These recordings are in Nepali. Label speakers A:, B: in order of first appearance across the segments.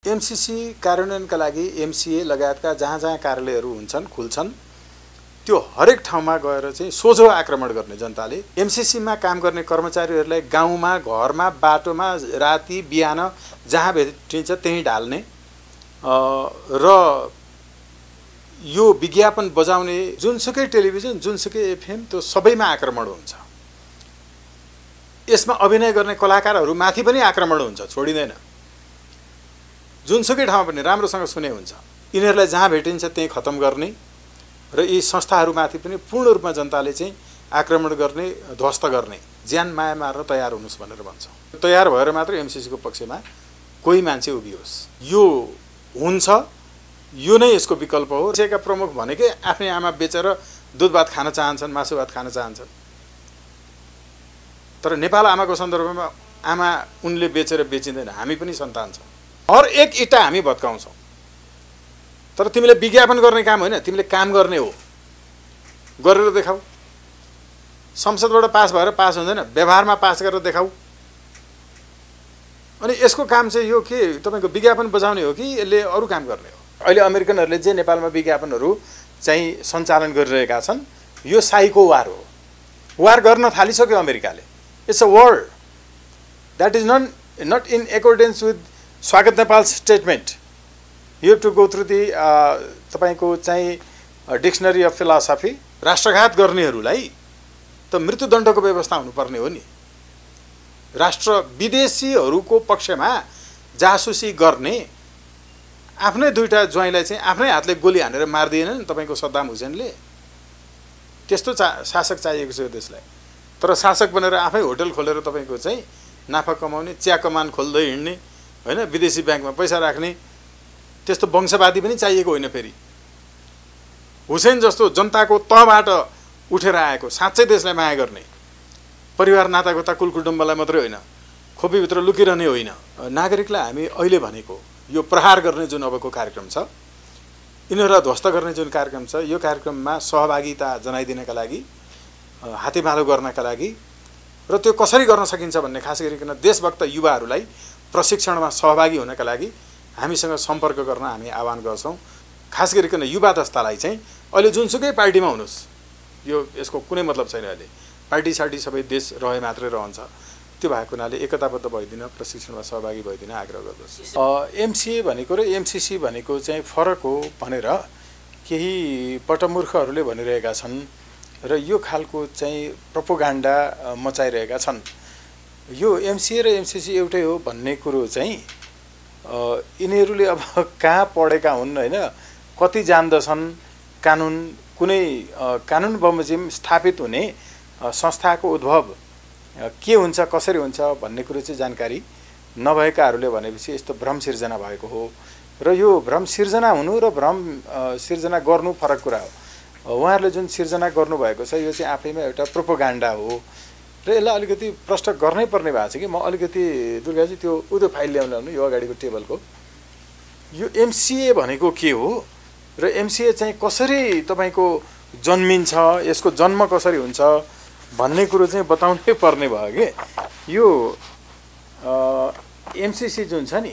A: एमसीसी कार्यान्वयनका लागि एमसीए लगायतका जहाँ जहाँ कार्यालयहरू हुन्छन् खुल्छन् त्यो हरेक ठाउँमा गएर चाहिँ सोझो आक्रमण गर्ने जनताले एमसीसीमा काम गर्ने कर्मचारीहरूलाई गाउँमा घरमा बाटोमा राति बिहान जहाँ भेटिन्छ त्यहीँ ढाल्ने र यो विज्ञापन बजाउने जुनसुकै टेलिभिजन जुनसुकै एफएम त्यो सबैमा आक्रमण हुन्छ। यसमा अभिनय गर्ने कलाकारहरू माथि पनि आक्रमण हुन्छ, छोडिँदैन। जुनसुकै ठाउँमा पनि राम्रोसँग सुने हुन्छ। यिनीहरूलाई जहाँ भेटिन्छ त्यही खत्तम गर्ने र यी संस्थाहरूमाथि पनि पूर्ण रूपमा जनताले चाहिँ आक्रमण गर्ने, ध्वस्त गर्ने, ज्यान माया मार्न तयार हुनुहोस् भनेर भन्छौँ। तयार भएर मात्र एमसीसीको पक्षमा कोही मान्छे उभियोस्। यो हुन्छ, यो नै यसको विकल्प हो। यसका प्रमुख भनेकै आफ्नै आमा बेचेर दुध भात खान चाहन्छन्, मासु भात खान चाहन्छन्। तर नेपाल आमाको सन्दर्भमा आमा उनले बेचेर बेचिँदैन, हामी पनि सन्तान छौँ। हर एक इँटा हामी भत्काउँछौँ। तर तिमीले विज्ञापन गर्ने काम होइन, तिमीले काम गर्ने हो, गरेर देखाऊ। संसदबाट पास भएर पास हुँदैन, व्यवहारमा पास गरेर देखाऊ। अनि यसको काम चाहिँ यो के तपाईँको विज्ञापन बजाउने हो कि यसले अरू काम गर्ने हो? अहिले अमेरिकनहरूले जे नेपालमा विज्ञापनहरू चाहिँ सञ्चालन गरिरहेका छन्, यो साइको वार हो। वार गर्न थालिसक्यो अमेरिकाले। It's a war that is not in accordance with Swagat Nepal statement. You have to go through the तपाईँको चाहिँ डिक्सनरी अफ फिलोसफी। राष्ट्रघात गर्नेहरूलाई त मृत्युदण्डको व्यवस्था हुनुपर्ने हो नि। राष्ट्र विदेशीहरूको पक्षमा जासुसी गर्ने आफ्नै दुईटा ज्वाइँलाई चाहिँ आफ्नै हातले गोली हानेर मारिदिएन नि तपाईँको सद्दाम हुसेनले। त्यस्तो शासक चाहिएको छ यो देशलाई। तर शासक बनेर आफै होटल खोलेर तपाईँको चाहिँ नाफा कमाउने, चिया कमान खोल्दै हिँड्ने होइन, विदेशी ब्याङ्कमा पैसा राख्ने, त्यस्तो वंशवादी पनि चाहिएको होइन। फेरि हुसेन जस्तो जनताको तहबाट उठेर आएको, साँच्चै देशलाई माया गर्ने, परिवार नातागोता कुलकुटुम्बलाई मात्रै होइन, खोपीभित्र लुकिरहने होइन। नागरिकलाई हामी अहिले भनेको यो प्रहार गर्ने जुन अबको कार्यक्रम छ, यिनीहरूलाई ध्वस्त गर्ने जुन कार्यक्रम छ, यो कार्यक्रममा सहभागिता जनाइदिनका लागि, हातेमालो गर्नका लागि र त्यो कसरी गर्न सकिन्छ भन्ने खास गरिकन देशभक्त युवाहरूलाई प्रशिक्षणमा सहभागी हुनका लागि हामीसँग सम्पर्क गर्न हामी आह्वान गर्छौँ। खास गरिकन युवा दस्तालाई चाहिँ अहिले जुनसुकै पार्टीमा हुनुहोस्, यो यसको कुनै मतलब छैन। अहिले पार्टी सार्टी सबै देश रहे मात्रै रहन्छ। त्यो भएको हुनाले एकताबद्ध भइदिन, प्रशिक्षणमा सहभागी भइदिन आग्रह गर्दछु। एमसीए भनेको र एमसीसी भनेको चाहिँ फरक हो भनेर केही पटमूर्खहरूले भनिरहेका छन् र यो खालको चाहिँ प्रोपोगन्डा मचाइरहेका छन्। यो एमसीए र एमसीसी एउटै हो भन्ने कुरो चाहिँ यिनीहरूले अब कहाँ पढेका हुन् होइन, कति जान्दछन्, कानुन कुनै कानुन बमोजिम स्थापित हुने संस्थाको उद्भव के हुन्छ, कसरी हुन्छ भन्ने कुरो चाहिँ जानकारी नभएकाहरूले भनेपछि यस्तो भ्रम सिर्जना भएको हो। र यो भ्रम सिर्जना हुनु र भ्रम सिर्जना गर्नु फरक कुरा हो। उहाँहरूले जुन सिर्जना गर्नुभएको छ यो चाहिँ आफैमा एउटा प्रोपोगन्डा हो र यसलाई अलिकति प्रष्ट गर्नै पर्ने भएको छ कि। म अलिकति दुर्गाजी त्यो उदो फाइल ल्याउनु यो अगाडिको टेबलको, यो एमसीए भनेको के हो र एमसीए चाहिँ कसरी तपाईँको जन्मिन्छ, यसको जन्म कसरी हुन्छ भन्ने कुरो चाहिँ बताउनै पर्ने भयो कि। यो एमसीसी जुन छ नि,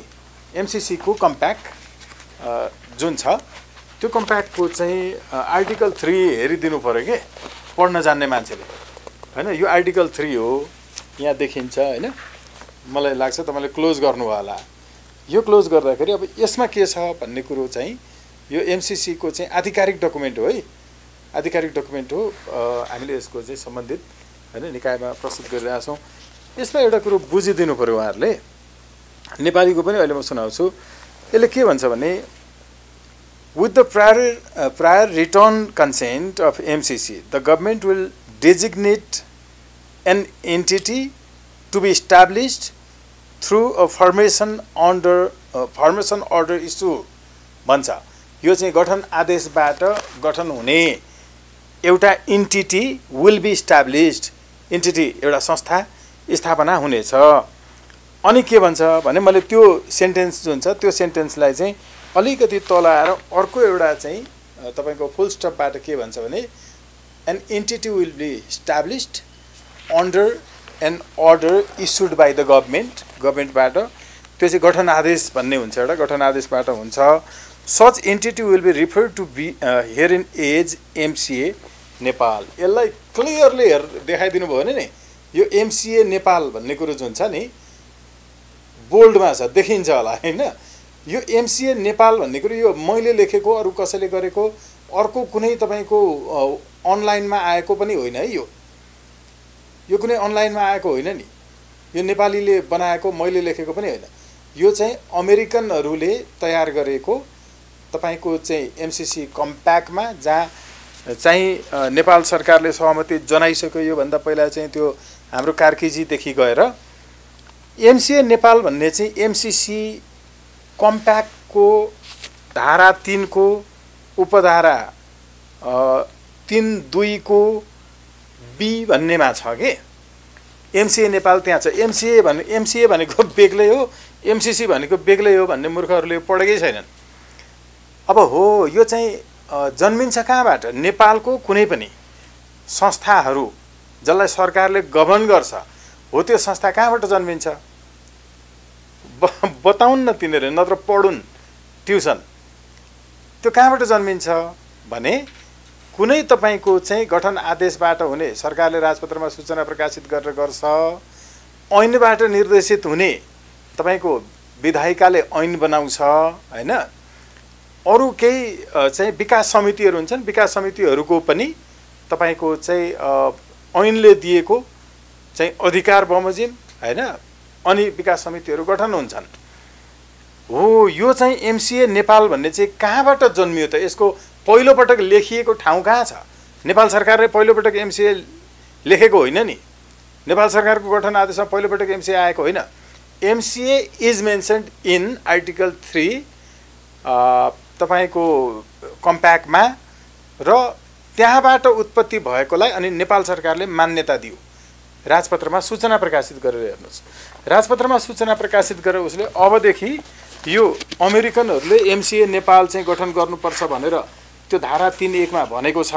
A: एमसीसी को कम्प्याक्ट जुन छ त्यो कम्प्याक्टको चाहिँ आर्टिकल 3 हेरिदिनु पर्यो कि पढ्न जान्ने मान्छेले होइन। यो आर्टिकल 3 हो, यहाँ देखिन्छ होइन। मलाई लाग्छ तपाईँले क्लोज गर्नुभयो होला। यो क्लोज गर्दाखेरि अब यसमा के छ भन्ने कुरो चाहिँ यो एमसीसी को चाहिँ आधिकारिक डकुमेन्ट हो है, आधिकारिक डकुमेन्ट हो। हामीले यसको चाहिँ सम्बन्धित होइन निकायमा प्रस्तुत गरिरहेका छौँ। यसमा एउटा कुरो बुझिदिनु पर्यो उहाँहरूले। नेपालीको पनि अहिले म सुनाउँछु। यसले के भन्छ भने with the prior written consent of MCC, the government will designate an entity to be established through a formation order issue भन्छ। यो चाहिँ गठन आदेशबाट गठन हुने एउटा entity will be established, entity एउटा संस्था स्थापना हुनेछ। अनि के भन्छ भने मैले त्यो सेन्टेन्स जुन छ त्यो सेन्टेन्सलाई चाहिँ अलिकति तल आएर अर्को एउटा चाहिँ तपाईको फुल स्टपबाट के भन्छ भने an entity will be established under an order issued by the government, गभर्नमेन्टबाट त्यो चाहिँ गठन आदेश भन्ने हुन्छ, एउटा गठन आदेशबाट हुन्छ। Such entity will be refer to be here in as MCA Nepal. यसलाई क्लियरली देखाइदिनु भयो भने नि यो एमसिए नेपाल भन्ने कुरो जुन छ नि बोल्डमा छ, देखिन्छ होला हैन। यो एमसिए नेपाल भन्ने कुरो यो मैले लेखेको, अरू कसैले गरेको, अर्को कुनै तपाईको अनलाइनमा आएको पनि होइन है। यो कुनै अनलाइनमा आएको होइन नि, यो नेपालीले बनाएको, मैले लेखेको पनि होइन। यो चाहिँ अमेरिकनहरूले तयार गरेको तपाईको चाहिँ एमसिसी कम्प्याक्टमा जहाँ चाहिँ नेपाल सरकारले सहमति जनाइसक्यो। योभन्दा पहिला चाहिँ त्यो हाम्रो कार्कीजीदेखि गएर एमसिए नेपाल भन्ने चाहिँ एमसिसी कम्प्याक्टको धारा 3 को उपधारा 3(2) को बी भन्नेमा छ के एमसिए नेपाल त्यहाँ छ। एमसिए भनेको बेग्लै हो, एमसिसी भनेको बेग्लै हो भन्ने मूर्खहरूले पढेकै छैनन्। अब हो यो चाहिँ जन्मिन्छ कहाँबाट? नेपालको कुनै पनि संस्थाहरू जसलाई सरकारले गभर्न गर्छ हो, त्यो संस्था कहाँबाट जन्मिन्छ बताउन् न तिनीहरूले, नत्र पढुन् ट्युसन। त्यो कहाँबाट जन्मिन्छ भने कुनै तपाईको चाहिँ गठन आदेशबाट हुने, सरकारले राजपत्रमा सूचना प्रकाशित गरेर गर्छ, ऐनबाट निर्देशित हुने, तपाईको विधायिकाले ऐन बनाउँछ हैन। अरू केही चाहिँ विकास समितिहरू हुन्छन्, विकास समितिहरूको पनि तपाईको चाहिँ ऐनले दिएको चाहिँ अधिकार बमोजिम हैन, अनि विकास समितिहरू गठन हुन्छन्। हो यो चाहिँ एमसिए नेपाल भन्ने चाहिँ कहाँबाट जन्मियो त? यसको पहिलो पटक लेखिएको ठाउँ कहाँ छ? नेपाल सरकारले पहिलो पटक एमसिए लेखेको होइन नि, नेपाल सरकारको गठन आदेशमा पहिलो पटक एमसिए आएको होइन। MCA is mentioned in article 3 तपाईको कम्प्याक्टमा, र त्यहाँबाट उत्पत्ति भएकोलाई अनि नेपाल सरकारले मान्यता दियो। राजपत्रमा सूचना प्रकाशित गरेर हेर्नुहोस्, राजपत्रमा सूचना प्रकाशित गरेर उसले अबदेखि यो अमेरिकनहरूले एमसिए नेपाल चाहिँ गठन गर्नुपर्छ भनेर त्यो धारा 3(1) मा भनेको छ।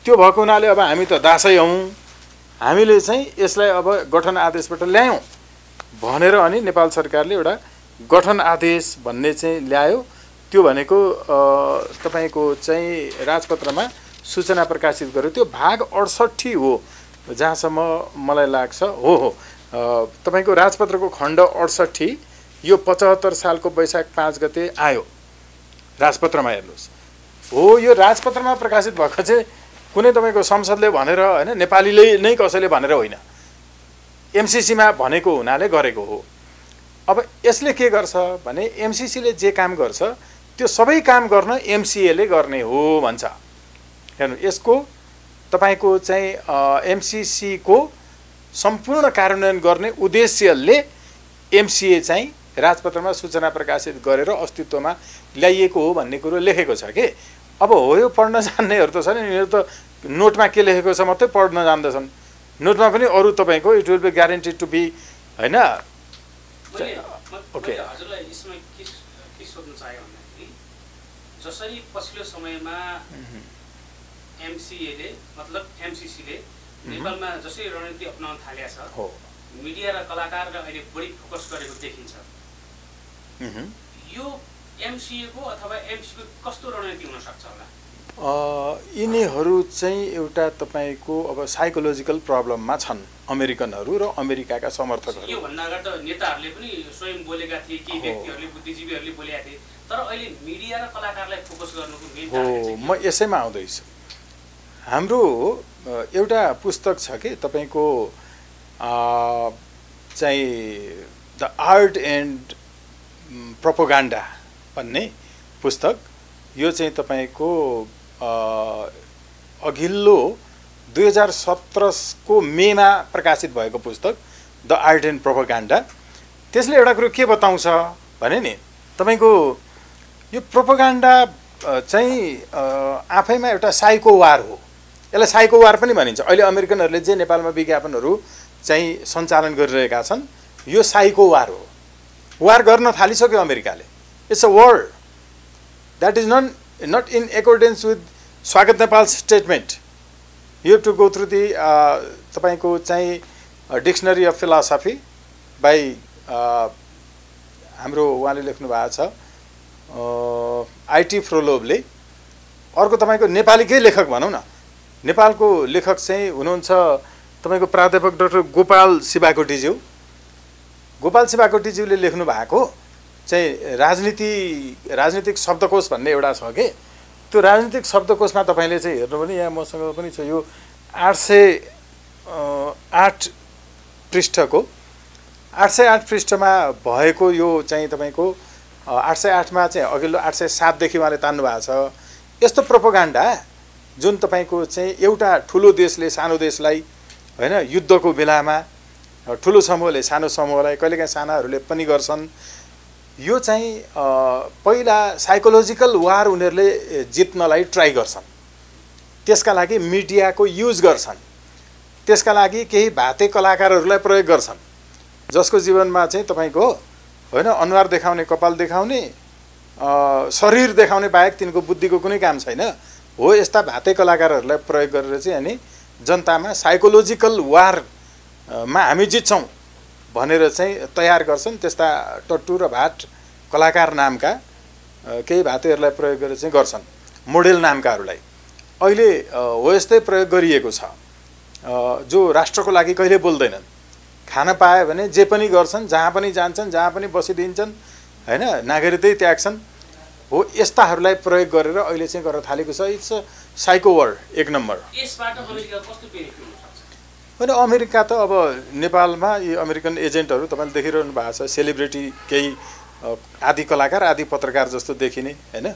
A: त्यो भएको हुनाले अब हामी त दासै हौँ, हामीले चाहिँ यसलाई अब गठन आदेशबाट ल्यायौँ भनेर अनि नेपाल सरकारले एउटा गठन आदेश भन्ने चाहिँ ल्यायो। त्यो भनेको तपाईको चाहिँ राजपत्रमा सूचना प्रकाशित गर्यो। त्यो भाग 68 हो जहाँसम्म मलाई लाग्छ। हो तपाईको राजपत्रको खण्ड 68 यो 75 सालको वैशाख 5 गते आयो राजपत्रमा हेर्नुहोस्। हो यो राजपत्रमा प्रकाशित भएको चाहिँ कुनै तपाईको संसदले भनेर हैन, नेपालीले नै कसैले भनेर होइन, एमसिसीमा भनेको हुनाले गरेको हो। अब यसले के गर्छ भने एमसिसीले जे काम गर्छ त्यो सबै काम गर्न एमसिएले गर्ने हो भन्छ। हेर्नु यसको तपाईको चाहिँ एमसिसी को सम्पूर्ण कार्यान्वयन गर्ने उद्देश्यले एमसिए चाहिँ राजपत्रमा सूचना प्रकाशित गरेर अस्तित्वमा ल्याइएको हो भन्ने कुरो लेखेको छ के। अब हो यो पढ्न जान्नेहरू त छैन, यिनीहरू त नोटमा के लेखेको छ मात्रै पढ्न जान्दछन्। नोटमा पनि अरू तपाईको it will be guaranteed to be हैन। ओके
B: हजुरलाई यसमा के सोध्न चाहे भन्दाखेरि जसरी पछिल्लो समयमा एमसिएले मतलब एमसिसीले नेपालमा जसरी रणनीति अपनाउन थालेको छ, मिडिया र कलाकारले अहिले बढी फोकस गरेको देखिन्छ। यो एमसिए को अथवा एमसिसी को कस्तो रणनीति हुन सक्छ होला?
A: यिनीहरू चाहिँ एउटा तपाईको अब साइकोलोजिकल प्रब्लममा छन् अमेरिकनहरू र अमेरिकाका समर्थकहरू।
B: यो भन्दा अगाडि त नेताहरूले पनि स्वयं बोलेका थिए, केही व्यक्तिहरूले बुद्धिजीवीहरूले बोलेका थिए, तर अहिले मिडिया र कलाकारलाई फोकस गर्नुको मेन टार्गेट चाहिँ
A: म यसैमा आउँदैछु। हाम्रो एउटा पुस्तक छ के तपाईको चाहिँ द आर्ट एन्ड प्रोपोगेन्डा भन्ने पुस्तक। यो चाहिँ तपाईको अघिल्लो 2017 को मेमा प्रकाशित भएको पुस्तक द आर्ट एन्ड प्रोपोगेन्डा। त्यसले एउटा कुरो के बताउँछ भने नि तपाईको यो प्रोपोगेन्डा चाहिँ आफैमा एउटा साइको वार हो। यसलाई साइको वार पनि भनिन्छ। अहिले अमेरिकनहरूले जे नेपालमा विज्ञापनहरू चाहिँ सञ्चालन गरिरहेका छन् यो साइको वार हो। वार गर्न थालिसक्यो अमेरिकाले। It's a war that is not in accordance with Swagat Nepal statement. You have to go through the तपाईँको चाहिँ डिक्सनरी अफ फिलोसफी बाई हाम्रो उहाँले लेख्नु भएको छ आइटी फ्रोलोभले। अर्को तपाईँको नेपालीकै लेखक भनौँ न, नेपालको लेखक चाहिँ हुनुहुन्छ तपाईँको प्राध्यापक डाक्टर गोपाल शिवाकोटीज्यू। गोपाल शिवाकोटीज्यूले लेख्नु भएको चाहिँ राजनीतिक शब्दकोश भन्ने एउटा छ के, त्यो राजनीतिक शब्दकोशमा तपाईँले चाहिँ हेर्नु भने यहाँ मसँग पनि छ यो 808 पृष्ठको 808 पृष्ठमा भएको यो चाहिँ तपाईँको 808 मा चाहिँ अघिल्लो 807 देखि उहाँले तान्नु भएको छ। यस्तो प्रोपोगन्डा जुन तपाईँको चाहिँ एउटा ठुलो देशले सानो देशलाई हैन युद्धको बेलामा ठुलो समूहले सानो समूहलाई कहिलेकाहीँ सानाहरूले पनि गर्छन्। यो चाहिँ पहिला साइकोलोजिकल वार उनीहरूले जित्नलाई ट्राई गर्छन्, त्यसका लागि मिडियाको युज गर्छन्, त्यसका लागि केही भाते कलाकारहरूलाई प्रयोग गर्छन् जसको जीवनमा चाहिँ तपाईँको हैन अनुहार देखाउने, कपाल देखाउने, शरीर देखाउने बाहेक तिनको बुद्धिको कुनै काम छैन हो। यस्ता भाते कलाकारहरूलाई प्रयोग गरेर चाहिँ अनि जनतामा साइकोलोजिकल वारमा हामी जित्छौँ भनेर चाहिँ तयार गर्छन्। त्यस्ता टट्टु र भाट कलाकार नामका केही भातेहरूलाई प्रयोग गरेर चाहिँ गर्छन्, मोडेल नामकाहरूलाई। अहिले हो यस्तै प्रयोग गरिएको छ, जो राष्ट्रको लागि कहिले बोल्दैनन्, खान पाए भने जे पनि गर्छन्, जहाँ पनि जान्छन्, जहाँ पनि बसिदिन्छन् हैन, नागरिकतै त्याग्छन् हो। यस्ताहरूलाई प्रयोग गरेर अहिले चाहिँ गर्न थालेको छ। इट्स साइको वर्ल्ड एक नम्बर।
B: यसबाट अमेरिका कस्तो बेनिफिट हुन सक्छ?
A: होइन, अमेरिका त अब नेपालमा यी अमेरिकन एजेन्टहरू तपाईँले देखिरहनु भएको छ, सेलिब्रिटी केही आदि कलाकार आदि पत्रकार जस्तो देखिने हैन,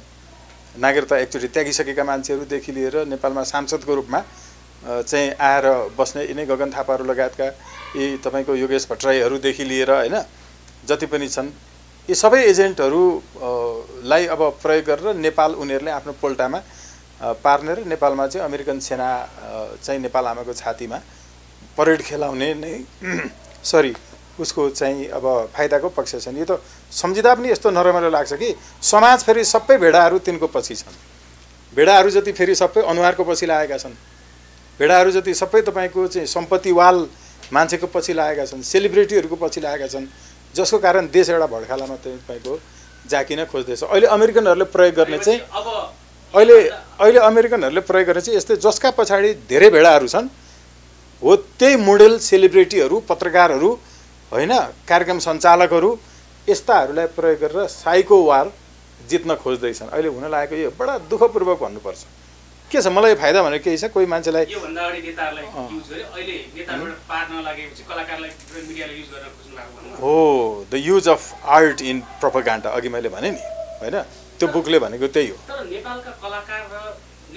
A: नागरिकता एकचोटि त्यागिसकेका मान्छेहरूदेखि लिएर नेपालमा सांसदको रूपमा चाहिँ आएर बस्ने यिनै गगन थापाहरू लगायतका यी तपाईँको योगेश भट्टराईहरूदेखि लिएर हैन जति पनि छन्, यी सबै एजेन्टहरूलाई अब प्रयोग गरेर नेपाल उनीहरूले आफ्नो पोल्टामा पार्ने र नेपालमा चाहिँ अमेरिकन सेना चाहिँ नेपाल आमाको छातीमा परेड खेलाउने नै उसको चाहिँ अब फाइदाको पक्ष छन्। यो त सम्झिँदा पनि यस्तो नरमाइलो लाग्छ कि समाज फेरि सबै भेडाहरू तिनको पछि छन्। भेडाहरू जति फेरि सबै अनुहारको पछि लागेका छन्, भेडाहरू जति सबै तपाईँको चाहिँ सम्पत्तिवाल मान्छेको पछि लागेका छन्, सेलिब्रिटीहरूको पछि लागेका छन्, जसको कारण देश एउटा भड्खालामा तपाईँको जाकिन खोज्दैछ। अहिले अमेरिकनहरूले प्रयोग गर्ने चाहिँ अहिले अमेरिकनहरूले प्रयोग गर्ने चाहिँ यस्तै जसका पछाडि धेरै भेडाहरू छन् हो, त्यही मोडेल सेलिब्रिटीहरू, पत्रकारहरू होइन, कार्यक्रम सञ्चालकहरू, यस्ताहरूलाई प्रयोग गरेर साइको वार जित्न खोज्दैछन्। अहिले हुन लागेको यो बडा दुःखपूर्वक भन्नुपर्छ। के छ, मलाई फाइदा भनेर केही छ? कोही मान्छेलाई
B: योभन्दा अगाडि नेताहरूलाई युज गर्यो, अहिले नेताबाट पार नलागेपछि कलाकारलाई मिडियाले युज गर्न खोज्नु भएको
A: हो। The use of art in propaganda, अघि मैले भने नि होइन, त्यो बुकले भनेको त्यही हो।
B: तर नेपालका कलाकार र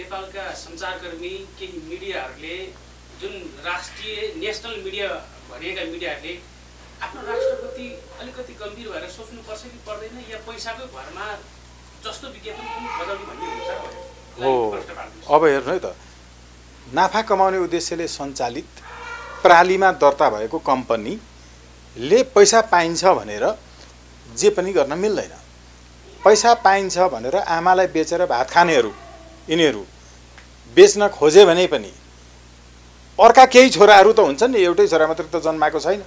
B: नेपालका सञ्चारकर्मी केही मिडियाहरूले, जुन राष्ट्रिय नेसनल मिडिया भनिएका मिडियाहरूले आफ्नो राष्ट्रप्रति अलिकति गम्भीर भएर सोच्नुपर्छ कि पर्दैन, या पैसाकै भरमा जस्तो विज्ञापन पनि बजाउने भन्ने हुन्छ
A: हो। अब हेर्नु है त, नाफा कमाउने उद्देश्यले सञ्चालित प्रालीमा दर्ता भएको कम्पनीले पैसा पाइन्छ भनेर जे पनि गर्न मिल्दैन। पैसा पाइन्छ भनेर आमालाई बेचेर भात खानेहरू यिनीहरू बेच्न खोजे भने पनि अर्का केही छोराहरू त हुन्छन् नि, एउटै छोरा मात्र त जन्माएको छैन।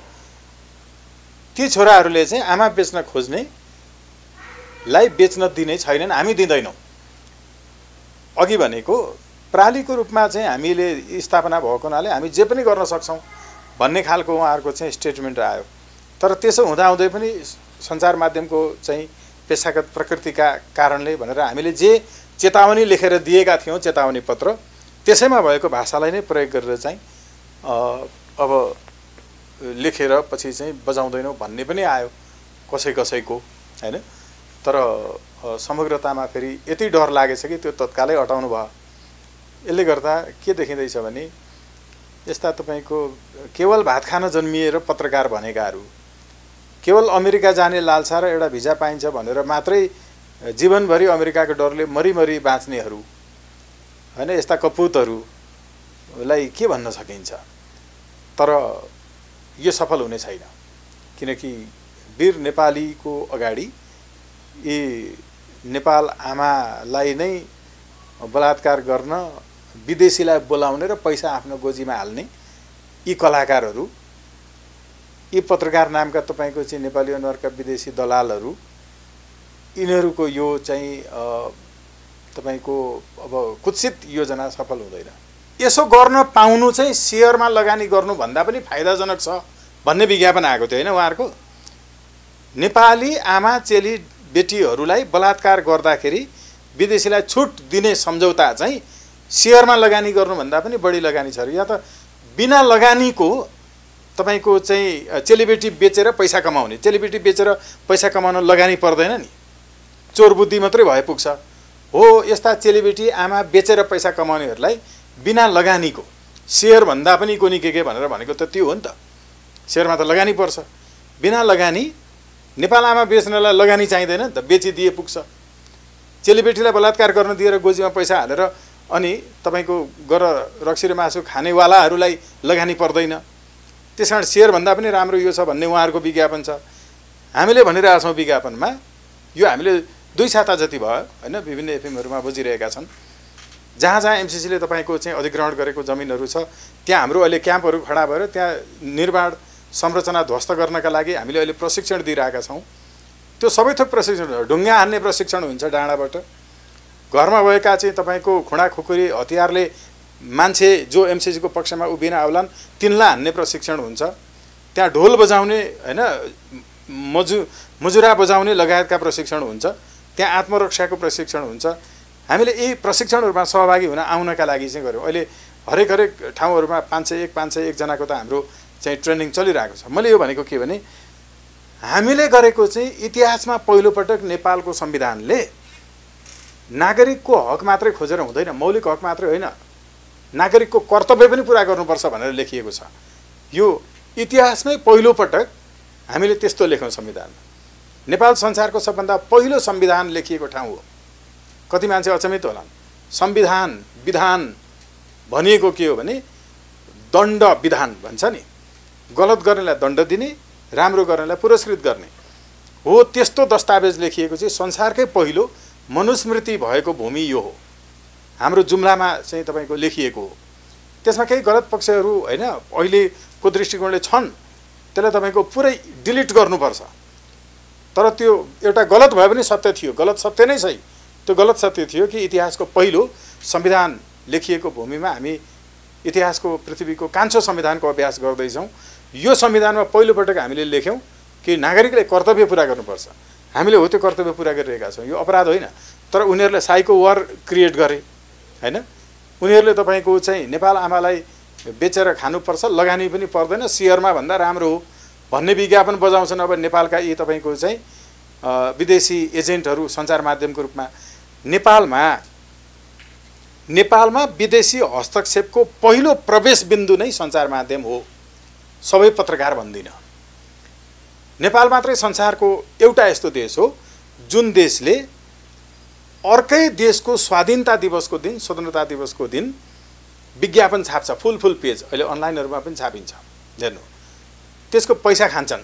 A: ती छोराहरूले चाहिँ आमा बेच्न खोज्नेलाई बेच्न दिने छैनन्, हामी दिँदैनौँ। अघि भनेको प्रालीको रूपमा चाहिँ हामीले स्थापना भएको हुनाले हामी जे पनि गर्न सक्छौँ भन्ने खालको उहाँहरूको चाहिँ स्टेटमेन्ट आयो। तर त्यसो हुँदाहुँदै पनि सञ्चार माध्यमको चाहिँ पेशागत प्रकृतिका कारणले भनेर हामीले जे चेतावनी लेखेर दिएका थियौँ, चेतावनी पत्र, त्यसैमा भएको भाषालाई नै प्रयोग गरेर चाहिँ अब लेखेर पछि चाहिँ बजाउँदैनौँ भन्ने पनि आयो कसैको हैन। तर समग्रतामा फेरि यति डर लागेछ कि त्यो तत्कालै हटाउनु भयो। यसले गर्दा के देखिँदैछ भने यस्ता तपाईँको केवल भात खान जन्मिएर पत्रकार भनेकाहरू, केवल अमेरिका जाने लालसा र एउटा भिजा पाइन्छ भनेर मात्रै जीवनभरि अमेरिकाको डरले मरिमरि बाँच्नेहरू हैन, यस्ता कपुतहरूलाई के भन्न सकिन्छ। तर यो सफल हुने छैन, किनकि वीर नेपालीको अगाडि यी नेपाल आमालाई नै बलात्कार गर्न, विदेशीलाई बोलाउने र पैसा आफ्नो गोजीमा हाल्ने यी कलाकारहरू यी पत्रकार नामका तपाईँको चाहिँ नेपाली अनुहारका विदेशी दलालहरू यिनीहरूको यो चाहिँ तपाईँको अब कुत्सित योजना सफल हुँदैन। यसो गर्न पाउनु चाहिँ सेयरमा लगानी गर्नुभन्दा पनि फाइदाजनक छ भन्ने विज्ञापन आएको थियो होइन उहाँहरूको। नेपाली आमा चेली बेटीहरूलाई बलात्कार गर्दाखेरि विदेशीलाई छुट दिने सम्झौता चाहिँ सेयरमा लगानी गर्नुभन्दा पनि बढी लगानी छ। या त बिना लगानीको तपाईँको चाहिँ चेलीबेटी बेचेर पैसा कमाउने, चेलीबेटी बेचेर पैसा कमाउन लगानी पर्दैन नि, चोर बुद्धि मात्रै भए पुग्छ। हो यस्ता चेलीबेटी आमा बेचेर पैसा कमाउनेहरूलाई बिना लगानीको सेयरभन्दा पनि कोनी के भनेर भनेको त त्यो हो नि त। सेयरमा त लगानी पर्छ, बिना लगानी नेपाल आमा बेच्नलाई लगानी चाहिँदैन नि त, बेचिदिए पुग्छ। चेलीबेटीलाई बलात्कार गर्न दिएर गोजीमा पैसा हालेर अनि तपाईँको गर रक्सी र मासु खानेवालाहरूलाई लगानी पर्दैन। त्यस कारण सेयरभन्दा पनि राम्रो यो छ भन्ने उहाँहरूको विज्ञापन छ। हामीले भनिरहेछौँ विज्ञापनमा, यो हामीले 2 साता जति भयो होइन विभिन्न एफएमहरूमा बुझिरहेका छन्। जहाँ जहाँ एमसिसीले तपाईँको चाहिँ अधिग्रहण गरेको जमिनहरू छ त्यहाँ हाम्रो अहिले क्याम्पहरू खडा भएर त्यहाँ निर्माण संरचना ध्वस्त गर्नका लागि हामीले अहिले प्रशिक्षण दिइरहेका छौँ। त्यो सबै थोक प्रशिक्षण, ढुङ्गा हान्ने प्रशिक्षण हुन्छ डाँडाबाट, घरमा भएका चाहिँ तपाईँको खुँडा खुकुरी हतियारले मान्छे जो एमसिसीको पक्षमा उभिन आउलान् तिनलाई हान्ने प्रशिक्षण हुन्छ। त्यहाँ ढोल बजाउने होइन मुजुरा बजाउने लगायतका प्रशिक्षण हुन्छ। त्यहाँ आत्मरक्षाको प्रशिक्षण हुन्छ। हामीले यी प्रशिक्षणहरूमा सहभागी हुन आउनका लागि चाहिँ गऱ्यौँ। अहिले हरेक ठाउँहरूमा 501 जनाको त हाम्रो चाहिँ ट्रेनिङ चलिरहेको छ। मैले यो भनेको के भने हामीले गरेको चाहिँ इतिहासमा पहिलोपटक नेपालको संविधानले नागरिकको हक मात्रै खोजेर हुँदैन, मौलिक हक मात्रै होइन, नागरिकको कर्तव्य पनि पुरा गर्नुपर्छ भनेर लेखिएको छ। यो इतिहासमै पहिलोपटक हामीले त्यस्तो लेख्यौँ संविधानमा। नेपाल संसारको सबभन्दा पहिलो संविधान लेखिएको ठाउँ हो। कति मान्छे अचम्मित होलान्। संविधान विधान भनिएको के हो भने दण्ड विधान भन्छ नि, गलत गर्नेलाई दण्ड दिने, राम्रो गर्नेलाई पुरस्कृत गर्ने हो। त्यस्तो दस्तावेज लेखिएको चाहिँ संसारकै पहिलो मनुस्मृति भएको भूमि यो हो। हाम्रो जुम्लामा चाहिँ तपाईँको लेखिएको हो। त्यसमा केही गलत पक्षहरू होइन अहिलेको दृष्टिकोणले छन्, त्यसलाई तपाईँको पुरै डिलिट गर्नुपर्छ। तर त्यो एउटा गलत भए पनि सत्य थियो, गलत सत्य नै सही। त्यो गलत सत्य थियो कि इतिहासको पहिलो संविधान लेखिएको भूमिमा हामी इतिहासको पृथ्वीको कान्छो संविधानको अभ्यास गर्दैछौँ। यो संविधानमा पहिलोपटक हामीले लेख्यौँ कि नागरिकले कर्तव्य पुरा गर्नुपर्छ। हामीले हो त्यो कर्तव्य पुरा गरिरहेका छौँ। यो अपराध होइन। तर उनीहरूले साइको वार क्रिएट गरे होइन। उनीहरूले तपाईँको चाहिँ नेपाल आमालाई बेचेर खानुपर्छ, लगानी पनि पर्दैन, सेयरमा भन्दा राम्रो हो भन्ने विज्ञापन बजाउँछन्। अब नेपालका यी तपाईँको चाहिँ विदेशी एजेन्टहरू सञ्चार माध्यमको रूपमा नेपालमा विदेशी हस्तक्षेपको पहिलो प्रवेश बिन्दु नै सञ्चार माध्यम हो। सबै पत्रकार भन्दिनँ। नेपाल मात्रै संसारको एउटा यस्तो देश हो जुन देशले अर्कै देशको स्वाधीनता दिवसको दिन, स्वतन्त्रता दिवसको दिन विज्ञापन छाप्छ, फुल पेज। अहिले अनलाइनहरूमा पनि छापिन्छ, हेर्नु। त्यसको पैसा खान्छन्।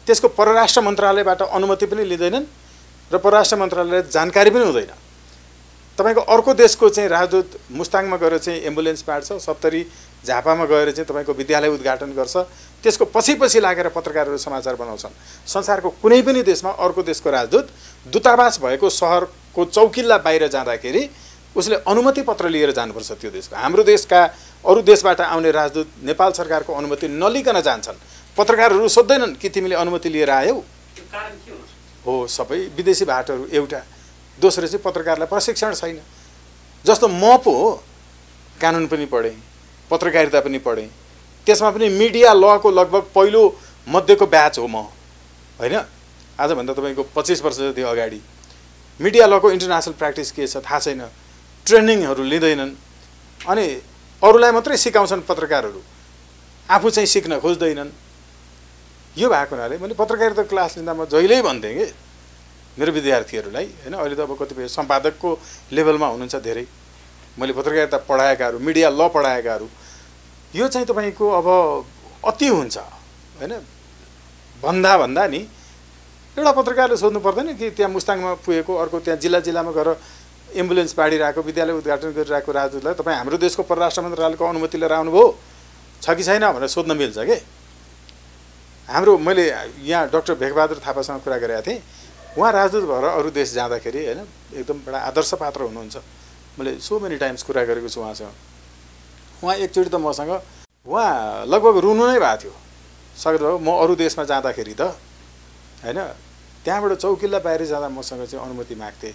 A: त्यसको परराष्ट्र मन्त्रालयबाट अनुमति पनि लिँदैनन् र परराष्ट्र मन्त्रालयले जानकारी पनि हुँदैन। तपाईँको अर्को देशको चाहिँ राजदूत मुस्ताङमा गएर चाहिँ एम्बुलेन्स बाँड्छ, सप्तरी झापामा गएर चाहिँ तपाईँको विद्यालय उद्घाटन गर्छ। त्यसको पछि लागेर पत्रकारहरू समाचार बनाउँछन्। संसारको कुनै पनि देशमा अर्को देशको राजदूत दूतावास भएको सहरको चौकिल्ला बाहिर जाँदाखेरि उसले अनुमति पत्र लिएर जानुपर्छ त्यो देशको। हाम्रो देशका अरू देशबाट आउने राजदूत नेपाल सरकारको अनुमति नलिकन जान्छन्। पत्रकारहरू सोध्दैनन् कि तिमीले अनुमति लिएर आयौ।
B: कारण के
A: हो सबै विदेशी भाटहरू एउटा। दोस्रो चाहिँ पत्रकारलाई प्रशिक्षण छैन। जस्तो म पो हो, कानुन पनि पढेँ, पत्रकारिता पनि पढेँ, त्यसमा पनि मिडिया लको लगभग पहिलो मध्येको ब्याच हो म होइन। आजभन्दा तपाईँको 25 वर्ष जति अगाडि मिडिया लको इन्टरनेसनल प्र्याक्टिस के छ थाहा छैन, ट्रेनिङहरू लिँदैनन् अनि अरूलाई मात्रै सिकाउँछन् पत्रकारहरू, आफू चाहिँ सिक्न खोज्दैनन्। यो भएको हुनाले मैले पत्रकारिता क्लास लिँदा म जहिल्यै भन्थेँ कि मेरो विद्यार्थीहरूलाई होइन, अहिले त अब कतिपय सम्पादकको लेभलमा हुनुहुन्छ धेरै, मैले पत्रकारिता पढाएकाहरू, मिडिया ल पढाएकाहरू, यो चाहिँ तपाईँको अब अति हुन्छ होइन। भन्दा नि एउटा पत्रकारले सोध्नु पर्दैन कि त्यहाँ मुस्ताङमा पुगेको, अर्को त्यहाँ जिल्लामा गएर एम्बुलेन्स बाँडिरहेको, विद्यालय उद्घाटन गरिरहेको राजदूतलाई तपाईँ हाम्रो देशको परराष्ट्र मन्त्रालयको अनुमति लिएर आउनुभयो छ कि छैन भनेर सोध्न मिल्छ कि। हाम्रो मैले यहाँ डाक्टर भेगबहादुर थापासँग कुरा गरेका थिएँ। उहाँ राजदूत भएर अरू देश जाँदाखेरि होइन एकदम बडा आदर्श पात्र हुनुहुन्छ। मैले सो मेनी टाइम्स कुरा गरेको छु उहाँसँग। उहाँ एकचोटि त मसँग उहाँ लगभग रुनु नै भएको थियो। सगत बाबु म अरू देशमा जाँदाखेरि त होइन त्यहाँबाट चौकिल्ला बाहिर जाँदा मसँग चाहिँ अनुमति माग्थे।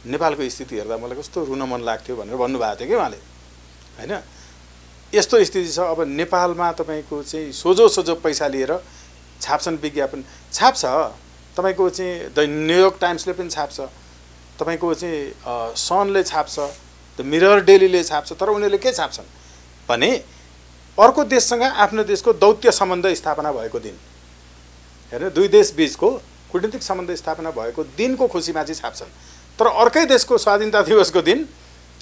A: नेपालको स्थिति हेर्दा मलाई कस्तो रुन मन लाग्थ्यो भनेर भन्नुभएको थियो कि उहाँले होइन। यस्तो स्थिति छ अब नेपालमा तपाईँको चाहिँ सोझो सोझो पैसा लिएर छाप्छन् विज्ञापन छाप्छ। तपाईँको चाहिँ द न्युयोर्क टाइम्सले पनि छाप्छ, तपाईँको चाहिँ सनले छाप्छ, द मिरर डेलीले छाप्छ। तर उनीहरूले के छाप्छन् भने अर्को देशसँग आफ्नो देशको दौत्य सम्बन्ध स्थापना भएको दिन हेर्नु, दुई देश बीचको कूटनीतिक सम्बन्ध स्थापना भएको दिनको खुसीमा चाहिँ छाप्छन्। तर अर्कै देशको स्वाधीनता दिवसको दिन,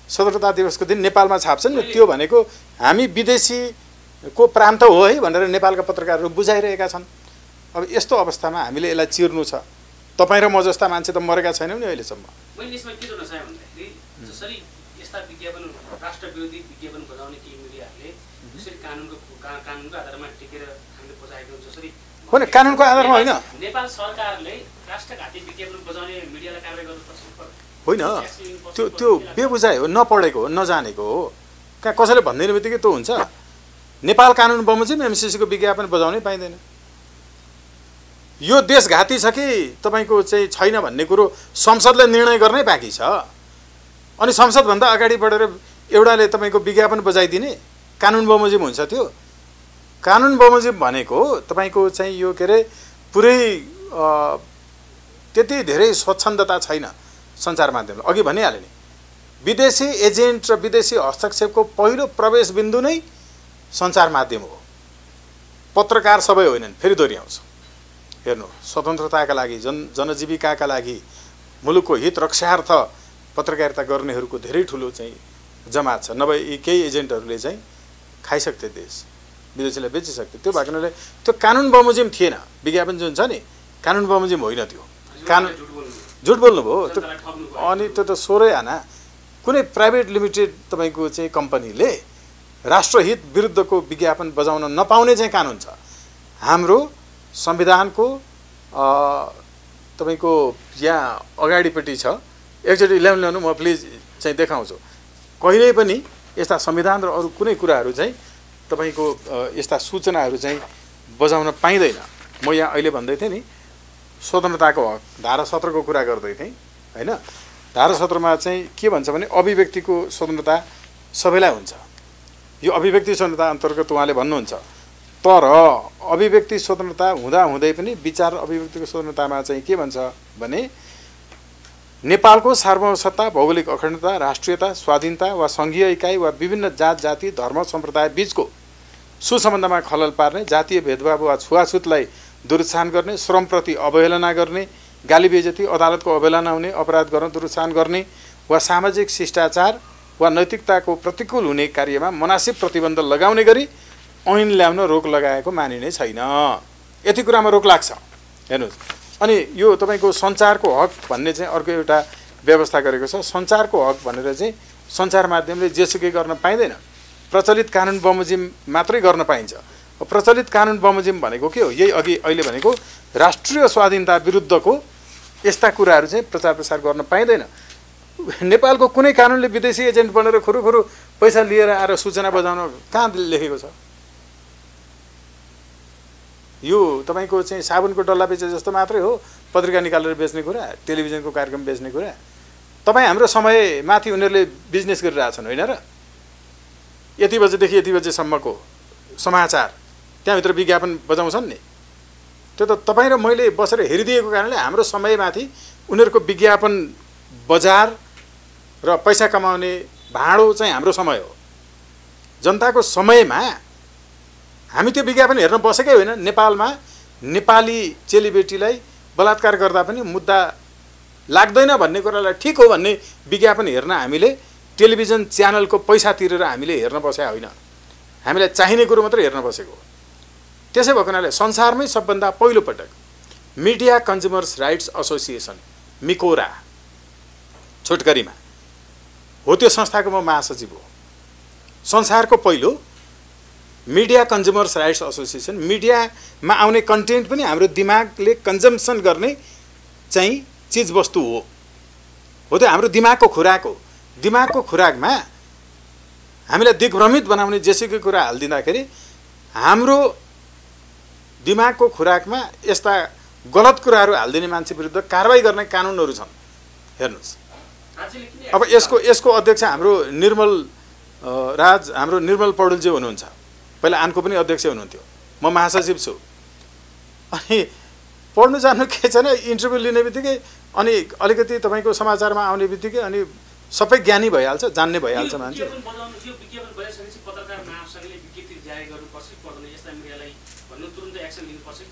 A: स्वतन्त्रता दिवसको दिन नेपालमा छाप्छन्। त्यो भनेको हामी विदेशीको प्रान्त हो है भनेर नेपालका पत्रकारहरू बुझाइरहेका छन्। अब यस्तो अवस्थामा हामीले यसलाई चिर्नु छ। तपाईँ र म जस्ता मान्छे त मरेका छैनौँ नि अहिलेसम्म।
B: मैले यसमा के जोड्न चाहेँ भन्दाखेरि जसरी यस्ता विज्ञापन राष्ट्रविरोधी विज्ञापन बजाउने केही मिडियाहरूले जसरी कानुनको आधारमा टेकेर हामीले बजाएको जसरी
A: होइन कानुनको आधारमा होइन,
B: नेपाल सरकारले राष्ट्रघाती विज्ञापन बजाउने मिडियालाई कारबाही गर्नुपर्छ
A: होइन। त्यो बेबुझाइ हो, नपढेको हो, नजानेको हो। कहाँ कसैले भनिदिने बित्तिकै त्यो हुन्छ। नेपाल कानुन बमोजिम एमसिसीको विज्ञापन बजाउनै पाइँदैन। यो देशघाती छ कि तपाईँको चाहिँ छैन भन्ने कुरो संसदले निर्णय गर्नै बाँकी छ। अनि संसदभन्दा अगाडि बढेर एउटाले तपाईँको विज्ञापन बजाइदिने कानुन बमोजिम हुन्छ। त्यो कानुन बमोजिम भनेको तपाईँको चाहिँ यो के अरे पुरै त्यति धेरै स्वच्छन्दता छैन सञ्चार माध्यमले। अघि भनिहालेँ नि, विदेशी एजेन्ट र विदेशी हस्तक्षेपको पहिलो प्रवेश बिन्दु नै सञ्चार माध्यम हो, पत्रकार सबै होइनन्। फेरि दोहोऱ्याउँछु, हेर्नु, स्वतन्त्रताका लागि जनजीविकाका लागि मुलुकको हित रक्षार्थ पत्रकारिता गर्नेहरूको धेरै ठुलो चाहिँ जमात छ। नभए यी केही एजेन्टहरूले चाहिँ खाइसक्थे देश, विदेशीलाई बेचिसक्थे। त्यो भएको हुनाले त्यो कानुन बमोजिम थिएन। विज्ञापन जुन छ नि कानुन बमोजिम होइन। त्यो कानुन झुट बोल्नुभयो त्यो। अनि त्यो त 16 आना कुनै प्राइभेट लिमिटेड तपाईँको चाहिँ कम्पनीले राष्ट्रहित विरुद्धको विज्ञापन बजाउन नपाउने चाहिँ कानुन छ। हाम्रो संविधानको तपाईँको यहाँ अगाडिपट्टि छ। एकचोटि ल्याउनु म प्लिज चाहिँ देखाउँछु। कहिल्यै पनि यस्ता संविधान र अरू कुनै कुराहरू चाहिँ तपाईँको यस्ता सूचनाहरू चाहिँ बजाउन पाइँदैन। म यहाँ अहिले भन्दै थिएँ नि स्वतन्त्रताको हक, धारा 17 को कुरा गर्दै थिएँ होइन। धारा 17 मा चाहिँ के भन्छ भने अभिव्यक्तिको स्वतन्त्रता सबैलाई हुन्छ। यो अभिव्यक्ति स्वतन्त्रता अन्तर्गत उहाँले भन्नुहुन्छ। तर अभिव्यक्ति स्वतन्त्रता हुँदाहुँदै पनि विचार अभिव्यक्तिको स्वतन्त्रतामा चाहिँ के भन्छ भने नेपालको सार्वभौमसत्ता, भौगोलिक अखण्डता, राष्ट्रियता, स्वाधीनता वा सङ्घीय इकाइ वा विभिन्न जात जाति धर्म सम्प्रदाय बीचको सुसम्बन्धमा खलल पार्ने, जातीय भेदभाव वा छुवाछुतलाई दुरुत्साहन गर्ने, श्रमप्रति अवहेलना गर्ने, गाली बेइज्जती, अदालतको अवहेलना हुने, अपराध गर्न दुरुत्साहन गर्ने वा सामाजिक शिष्टाचार वा नैतिकताको प्रतिकूल हुने कार्यमा मनासिब प्रतिबन्ध लगाउने गरी ऐन ल्याउन रोक लगाएको मानिने छैन। यति कुरामा रोक लाग्छ। हेर्नुहोस्, अनि यो तपाईँको सञ्चारको हक भन्ने चाहिँ अर्को एउटा व्यवस्था गरेको छ। सञ्चारको हक भनेर चाहिँ सञ्चार माध्यमले जेसुकै गर्न पाइँदैन, प्रचलित कानुन बमोजिम मात्रै गर्न पाइन्छ। प्रचलित कानुन बमोजिम भनेको के हो? यही अघि अहिले भनेको राष्ट्रिय स्वाधीनता विरुद्धको यस्ता कुराहरू चाहिँ प्रचार प्रसार गर्न पाइँदैन। नेपालको कुनै कानुनले विदेशी एजेन्ट बनेर खुरुखुरु पैसा लिएर आएर सूचना बजाउन कहाँ लेखेको छ? यो तपाईँको चाहिँ साबुनको डल्ला बेचे जस्तो मात्रै हो, पत्रिका निकालेर बेच्ने कुरा, टेलिभिजनको कार्यक्रम बेच्ने कुरा। तपाईँ हाम्रो समयमाथि उनीहरूले बिजनेस गरिरहेछन् होइन र? यति बजेदेखि यति बजेसम्मको समाचार त्यहाँभित्र विज्ञापन बजाउँछन् नि। त्यो त तपाईँ र मैले बसेर हेरिदिएको कारणले हाम्रो समयमाथि उनीहरूको विज्ञापन बजार र पैसा कमाउने भाँडो चाहिँ हाम्रो समय हो। जनताको समयमा हामी त्यो विज्ञापन हेर्न बसेकै होइन। नेपालमा नेपाली चेलीबेटीलाई बलात्कार गर्दा पनि मुद्दा लाग्दैन भन्ने कुरालाई ठिक हो भन्ने विज्ञापन हेर्न हामीले टेलिभिजन च्यानलको पैसा तिरेर हामीले हेर्न बसेका होइन। हामीलाई चाहिने कुरो मात्रै हेर्न बसेको हो। त्यसै भएको हुनाले संसारमै सबभन्दा पहिलो पटक मिडिया कन्ज्युमर्स राइट्स एसोसिएसन मिकोरा छोटकरीमा हो, त्यो संस्थाको म महासचिव हो। संसारको पहिलो मिडिया कन्ज्युमर्स राइट्स एसोसिएसन मिडियामा आउने कन्टेन्ट पनि हाम्रो दिमागले कन्जम्सन गर्ने चाहिँ चिजवस्तु हो त्यो हाम्रो दिमागको खुराक हो। दिमागको खुराकमा हामीलाई दिग्भ्रमित बनाउने जेसुकै कुरा हालिदिँदाखेरि हाम्रो दिमागको खुराकमा यस्ता गलत कुराहरू हालिदिने मान्छे विरुद्ध कारबाही गर्ने कानुनहरू छन्। हेर्नुहोस् अब यसको अध्यक्ष हाम्रो निर्मल राज हाम्रो निर्मल पौडेलजी हुनुहुन्छ। पहिला आनको पनि अध्यक्ष हुनुहुन्थ्यो, म महासचिव छु। अनि पढ्नु जानु के छैन, इन्टरभ्यू लिने बित्तिकै अनि अलिकति तपाईँको समाचारमा आउने बित्तिकै अनि सबै ज्ञानी भइहाल्छ, जान्ने भइहाल्छ मान्छे।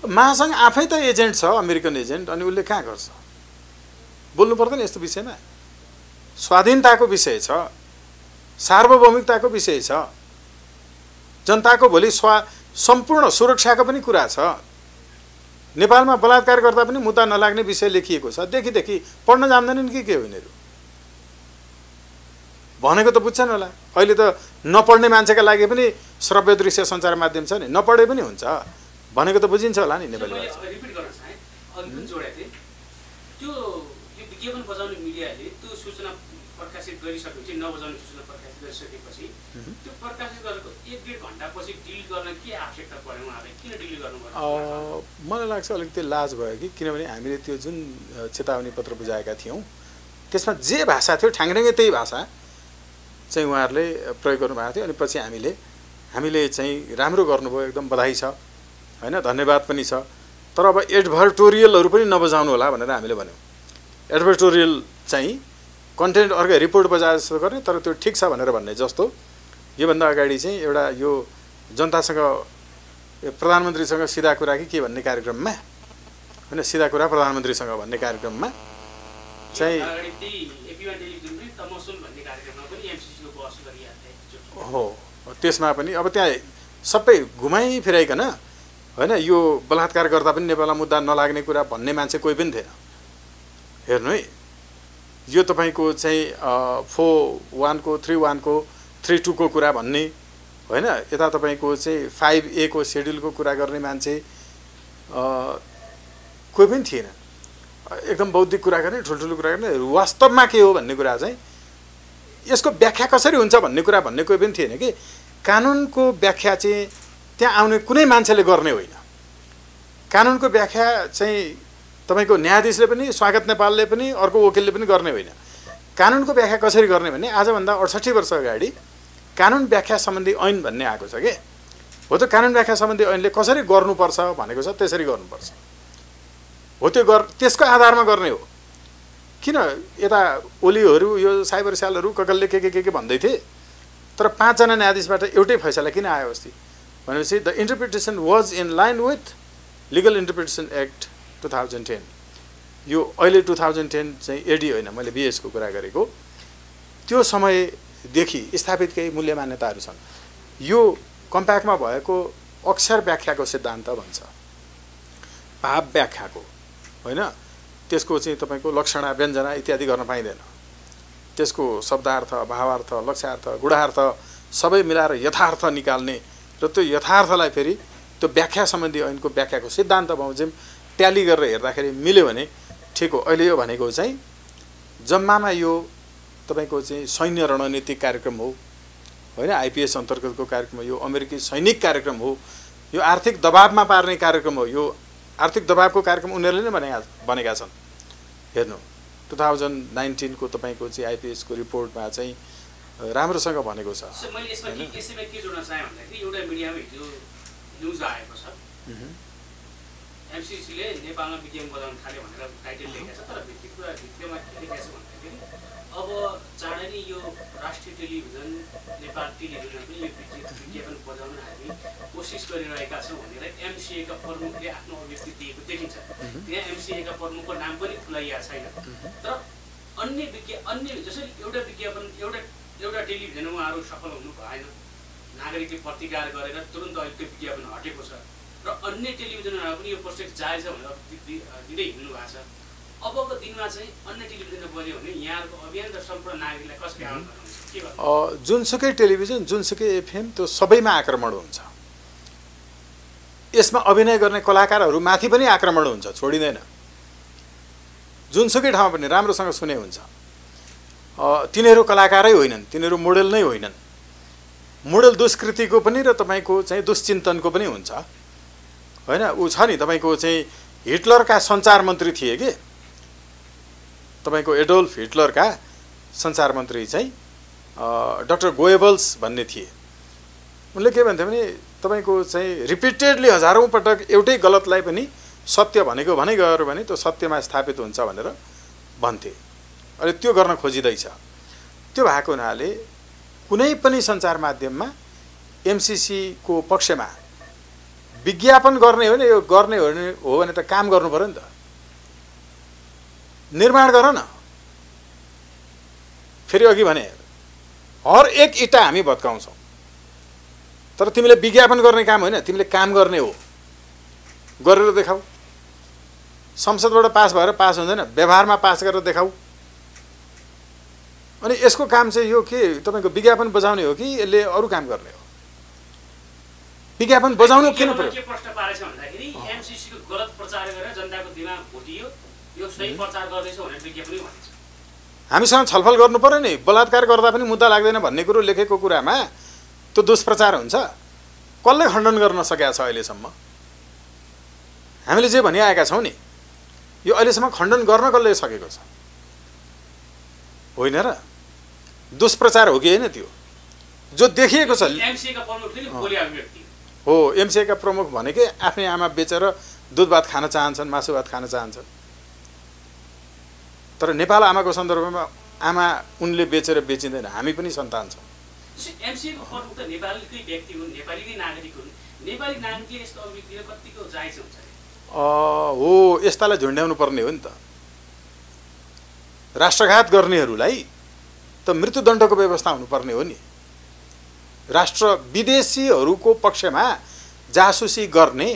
A: महासङ्घ आफै त एजेन्ट छ, अमेरिकन एजेन्ट, अनि उसले कहाँ गर्छ? बोल्नु पर्दैन यस्तो विषयमा। स्वाधीनताको विषय छ, सार्वभौमिकताको विषय छ, जनताको भोलि सम्पूर्ण सुरक्षाको पनि कुरा छ। नेपालमा बलात्कार गर्दा पनि मुद्दा नलाग्ने विषय लेखिएको छ। देखि पढ्न जान्दैनन् के हो यिनीहरू? भनेको त बुझ्छन् होला। अहिले त नपढ्ने मान्छेका लागि पनि श्रव्य दृश्य सञ्चार माध्यम छ नि, नपढे पनि हुन्छ भनेको त बुझिन्छ होला नि नेपाली भाषा।
B: त्यो यो विज्ञापन बजाउने मिडियाले त्यो सूचना प्रकाशित गरिसकेपछि, नबजाउने सूचना प्रकाशित गरिसकेपछि त्यो प्रकाशित गरेको 1-1.5 घण्टापछि डिलिट गर्न के आवश्यकता पर्यो? उहाँले किन डिलिट गर्नुभयो?
A: मलाई लाग्छ अलिकति लाज भयो कि, किनभने हामीले त्यो जुन चेतावनी पत्र बुझाएका थियौँ त्यसमा जे भाषा थियो ठ्याङ्ग्रेङ्गे त्यही भाषा चाहिँ उहाँहरूले प्रयोग गर्नुभएको थियो। अनि पछि हामीले चाहिँ राम्रो गर्नुभयो, एकदम बधाई छ होइन, धन्यवाद पनि छ। तर अब एडभर्टोरियलहरू पनि नबजाउनु होला भनेर हामीले भन्यौँ। एडभर्टोरियल चाहिँ कन्टेन्ट अर्कै रिपोर्ट बजाए जस्तो गर्ने, तर त्यो ठिक छ भनेर भन्ने जस्तो योभन्दा अगाडि चाहिँ एउटा यो जनतासँग प्रधानमन्त्रीसँग सिधा कुरा कि के भन्ने कार्यक्रममा होइन, सिधा कुरा प्रधानमन्त्रीसँग भन्ने कार्यक्रममा चाहिँ हो, त्यसमा पनि अब त्यहाँ सबै घुमाइ फिराइकन होइन, यो बलात्कार गर्दा पनि नेपालमा मुद्दा नलाग्ने कुरा भन्ने मान्छे कोही पनि थिएन। हेर्नु है, यो तपाईँको चाहिँ 4.1 को 3.1 को 3.2 को कुरा भन्ने होइन, यता तपाईँको चाहिँ 5A को सेड्युलको कुरा गर्ने मान्छे कोही पनि थिएन। एकदम बौद्धिक कुरा गर्ने, ठुल्ठुलो कुरा गर्ने, वास्तवमा के हो भन्ने कुरा चाहिँ यसको व्याख्या कसरी हुन्छ भन्ने कुरा भन्ने कोही पनि थिएन कि। कानुनको व्याख्या चाहिँ त्यहाँ आउने कुनै मान्छेले गर्ने होइन। कानुनको व्याख्या चाहिँ तपाईँको न्यायाधीशले पनि, स्वागत नेपालले पनि, अर्को वकिलले पनि गर्ने होइन। कानुनको व्याख्या कसरी गर्ने भने आजभन्दा 68 वर्ष अगाडि कानुन व्याख्या सम्बन्धी ऐन भन्ने आएको छ कि। हो त कानुन व्याख्या सम्बन्धी ऐनले कसरी गर्नुपर्छ भनेको छ, त्यसरी गर्नुपर्छ हो। त्यो त्यसको आधारमा गर्ने हो। किन यता ओलीहरू यो साइबर सेलहरू ककलले के भन्दै थिए, तर 5 जना न्यायाधीशबाट एउटै फैसला किन आयो अस्ति भनेपछि the interpretation was in line with legal interpretation act 2010। यो अहिले 2010 चाहिँ एडी होइन, मैले बीएस को कुरा गरेको। त्यो समयदेखि स्थापित केही मूल्य मान्यताहरू छन्। यो कम्प्याक्टमा भएको अक्षर व्याख्याको सिद्धान्त भन्छ, भाव व्याख्याको होइन। त्यसको चाहिँ तपाईँको लक्षणा व्यञ्जना इत्यादि गर्न पाइँदैन। त्यसको शब्दार्थ, भावार्थ, लक्ष्यार्थ, गुणार्थ सबै मिलाएर यथार्थ निकाल्ने र त्यो यथार्थलाई फेरि त्यो व्याख्या सम्बन्धी ऐनको व्याख्याको सिद्धान्त बमोजिम ट्याली गरेर हेर्दाखेरि मिल्यो भने ठिक हो। अहिले यो भनेको चाहिँ जम्मामा यो तपाईँको चाहिँ सैन्य रणनीतिक कार्यक्रम हो होइन, आइपिएस अन्तर्गतको कार्यक्रम हो, यो अमेरिकी सैनिक कार्यक्रम हो, यो आर्थिक दबावमा पार्ने कार्यक्रम हो। यो आर्थिक दबावको कार्यक्रम उनीहरूले नै बनेका छन्। हेर्नु 2019 को तपाईँको चाहिँ आइपिएस को रिपोर्टमा चाहिँ राम्रोसँग भनेको छ।
B: मैले यसमा के जोड्न चाहे भन्दाखेरि एउटा मिडियामा हिजो न्युज आएको छ, एमसिसीले नेपालमा विज्ञापन बजाउन थाल्यो भनेर टाइटल लेखेको छ। तर भित्रमा के लेखेको छ भन्दाखेरि अब चाँडै नै यो राष्ट्रिय टेलिभिजन नेपाल टेलिभिजन पनि यो विज्ञापन बजाउन हामी कोसिस गरिरहेका छौँ भनेर एमसिएका प्रमुखले आफ्नो अभिव्यक्ति दिएको देखिन्छ। त्यहाँ एमसिएका प्रमुखको नाम पनि खुलाइएको छैन। तर अन्य जसरी एउटा विज्ञापन एउटा टेलिभिजनमा उहाँहरू सफल हुनु भएन, नागरिकले प्रतिकार गरेर तुरन्त अहिले त्यो विज्ञापन हटेको छ र अन्य टेलिभिजनहरू पनि यो प्रोजेक्ट जायज भनेर दिँदै हिँड्नु भएको छ। अबको दिनमा चाहिँ अन्य टेलिभिजनमा बन्यो भने यहाँको अभियान र सम्पूर्ण नागरिकलाई कसरी आह्वान गर्नुहुन्छ? के गर्नुहुन्छ?
A: जुनसुकै टेलिभिजन, जुनसुकै एफएम, त्यो सबैमा आक्रमण हुन्छ। यसमा अभिनय गर्ने कलाकारहरू माथि पनि आक्रमण हुन्छ, छोडिँदैन। जुनसुकै ठाउँमा पनि राम्रोसँग सुने हुन्छ। तिनीहरू कलाकारै होइनन्, तिनीहरू मोडेल नै होइनन्। मोडेल दुष्कृतिको पनि र तपाईँको चाहिँ दुश्चिन्तनको पनि हुन्छ होइन। ऊ छ नि तपाईँको चाहिँ हिटलरका सञ्चार मन्त्री थिए कि, तपाईँको एडोल्फ हिटलरका सञ्चार मन्त्री चाहिँ डाक्टर गोएबल्स भन्ने थिए। उनले के भन्थे भने तपाईँको चाहिँ रिपिटेडली हजारौँ पटक एउटै गलतलाई पनि सत्य भनेको भनै गयो भने त्यो सत्यमा स्थापित हुन्छ भनेर भन्थे। अहिले त्यो गर्न खोजिँदैछ। त्यो भएको हुनाले कुनै पनि सञ्चार माध्यममा एमसिसीको पक्षमा विज्ञापन गर्ने हो भने यो गर्ने हो भने त काम गर्नु पर्यो नि त। निर्माण गर न। फेरि अघि भने हर एक इँटा हामी भत्काउँछौँ, तर तिमीले विज्ञापन गर्ने काम होइन, तिमीले काम गर्ने हो, गरेर देखाऊ। संसदबाट पास भएर पास हुँदैन, व्यवहारमा पास गरेर देखाऊ। अनि यसको काम चाहिँ यो के तपाईँको विज्ञापन बजाउने हो कि यसले अरू काम गर्ने हो? विज्ञापन बजाउनु किन पर्यो?
B: के प्रश्न पारेछ भन्दाखेरि एमसिसीको गलत प्रचार गरेर जनताको दिमाग भुटियो, यो सही प्रचार गर्दैछ भनेर विज्ञापनै भनिन्छ।
A: हामीसँग छलफल गर्नु पर्यो नि। बलात्कार गर्दा पनि मुद्दा लाग्दैन भन्ने कुरो लेखेको कुरामा त्यो दुष्प्रचार हुन्छ। कसले खण्डन गर्न सकेका छ अहिलेसम्म? हामीले जे भनिआएका छौँ नि, यो अहिलेसम्म खण्डन गर्न कसले सकेको छ? होइन र? दुष्प्रचार हो कि होइन? त्यो जो देखिएको छ।
B: एमसीका प्रमुख फेरि बोली अभिव्यक्ति
A: हो। एमसीका प्रमुख भनेकै आफ्नै आमा बेचेर दुध भात खान चाहन्छन्, मासु भात खान चाहन्छन्। तर नेपाल आमाको सन्दर्भमा आमा उनले बेचेर बेचिँदैन, हामी पनि सन्तान छौँ।
B: एमसीको प्रमुख त नेपालीकै व्यक्ति हुन्, नेपालीकै नागरिक हुन्। नेपाली नागरिकले यस्तो अभिव्यक्ति दिन कतिको जायज हुन्छ?
A: हो, यस्तालाई झुन्ड्याउनु पर्ने हो नि त। राष्ट्रघात गर्नेहरूलाई त मृत्युदण्डको व्यवस्था हुनुपर्ने हो नि। राष्ट्र विदेशीहरूको पक्षमा जासुसी गर्ने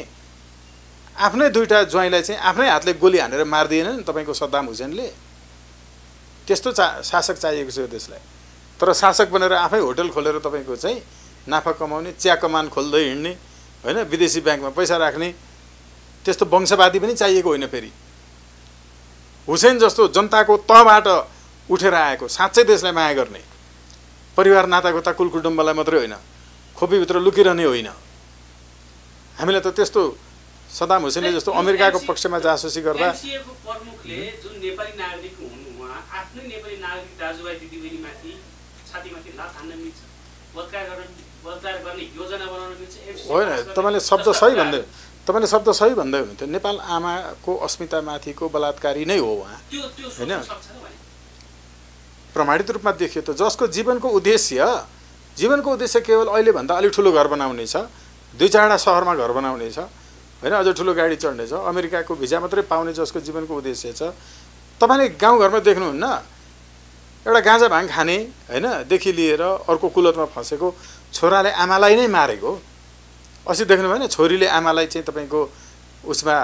A: आफ्नै दुईटा ज्वाइँलाई चाहिँ आफ्नै हातले गोली हानेर मारिदिएन नि तपाईँको सद्दाम हुसेनले? त्यस्तो शासक चाहिएको छ यो देशलाई। तर शासक बनेर आफै होटल खोलेर तपाईँको चाहिँ नाफा कमाउने, चिया कमान खोल्दै हिँड्ने होइन, विदेशी ब्याङ्कमा पैसा राख्ने, त्यस्तो वंशवादी पनि चाहिएको होइन। फेरि हुसेन जस्तो जनताको तहबाट उठेर आएको, साँच्चै देशलाई माया गर्ने, परिवार नातागोता कुल कुटुम्बलाई मात्रै होइन, खोपीभित्र लुकिरहने होइन। हामीलाई त त्यस्तो सद्दाम हुसेनले जस्तो अमेरिकाको पक्षमा जासुसी गर्दा
B: एमसीएको प्रमुखले जुन नेपाली नागरिक हुनु, उहाँ आफ्नै नेपाली नागरिक दाजुभाइ दिदीबहिनीमाथि छातीमाथि लात हान्न मिल्छ, बलात्कार गर्ने योजना बनाउन मिल्छ?
A: होइन, तपाईँले शब्द सही भन्दै, तपाईँले शब्द सही भन्दै हुनुहुन्थ्यो। नेपाल आमाको अस्मितामाथिको बलात्कारी नै हो उहाँ, होइन? प्रमाणित रूपमा देखियो त। जसको जीवनको उद्देश्य केवल अहिलेभन्दा अलिक ठुलो घर बनाउने छ, 2-4वटा सहरमा घर बनाउने छ होइन, अझ ठुलो गाडी चढ्ने छ, अमेरिकाको भिजा मात्रै पाउने जसको जीवनको उद्देश्य छ। तपाईँले गाउँघरमा देख्नुहुन्न एउटा गाँजा भाङ खाने होइन देखि लिएर अर्को कुलतमा फँसेको छोराले आमालाई नै मारेको। अस्ति देख्नु भएन? छोरीले आमालाई चाहिँ तपाईँको उसमा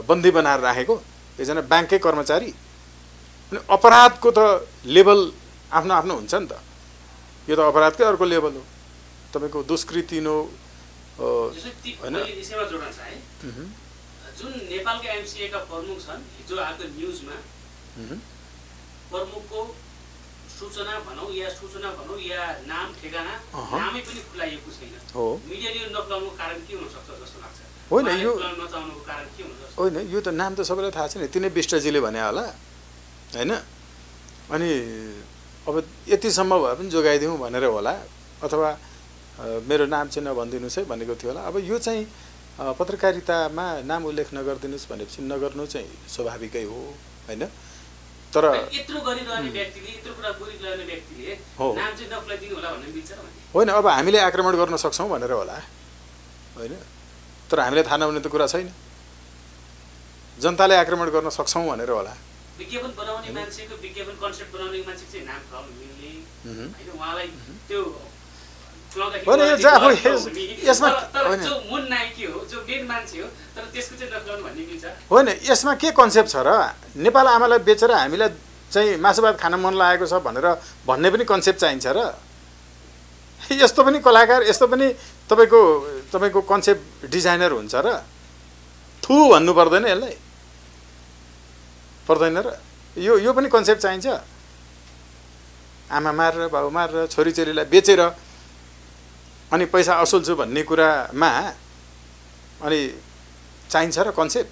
A: बन्दी बनाएर राखेको, एकजना ब्याङ्ककै कर्मचारी। अनि अपराधको त लेभल आफ्नो आफ्नो हुन्छ नि त। यो त अपराधकै अर्को लेभल हो, तपाईँको दुष्कृतिनो होइन।
B: जुन नेपालका एमसीएका प्रमुख छन्, हिजो आएको न्युजमा प्रमुखको सूचना भनौँ या नाम ठेगाना नामै पनि खुलाइएको छैन। मिडियाले नखुलाउनुको कारण के हुन सक्छ जस्तो लाग्छ?
A: होइन, यो
B: नचाउनुको कारण के हुन सक्छ?
A: होइन, यो त नाम त सबैलाई थाहा छ नि, तिनै विष्टजीले भने होला होइन। अनि अब यतिसम्म भए पनि जोगाइदिउँ भनेर होला, अथवा मेरो नाम चाहिँ नभनिदिनुहोस् है भनेको थियो होला। अब यो चाहिँ पत्रकारितामा नाम उल्लेख नगरिदिनुहोस् भनेपछि नगर्नु चाहिँ स्वाभाविकै हो होइन। तर
B: यत्रो गरिरहने व्यक्तिले, यत्रो कुरा गरिरहने व्यक्तिले नाम चाहिँ नखुलाइदिनु होला भन्ने मिल्छ र?
A: होइन, अब हामीले आक्रमण गर्न सक्छौँ भनेर होला होइन, तर हामीले थाहा नहुने त कुरा छैन। जनताले आक्रमण गर्न सक्छौँ भनेर होला।
B: विज्ञापन बनाउने मान्छेको, विज्ञापन कन्सेप्ट बनाउने मान्छे चाहिँ नाम खुलाउनु मिल्ने होइन, उहाँलाई त्यो
A: होइन। यो यसमा
B: जो मुन नायकी हो, जो मेन मान्छे हो, तर त्यसको चाहिँ नखुलाउनु भन्ने मिल्छ?
A: होइन, यसमा के कन्सेप्ट छ र? नेपाल आमालाई बेचेर हामीलाई चाहिँ मासु भात खान मन लागेको छ भनेर भन्ने पनि कन्सेप्ट चाहिन्छ र? यस्तो पनि कलाकार, यस्तो पनि तपाईको कन्सेप्ट डिजाइनर हुन्छ र थु भन्नु पर्दैन यसलाई? पर्दैन र? यो पनि कन्सेप्ट चाहिन्छ। आमा मारेर, बाबु मारेर, छोरीचेलीलाई बेचेर अनि पैसा असुल्छु भन्ने कुरामा अनि चाहिन्छ र कन्सेप्ट।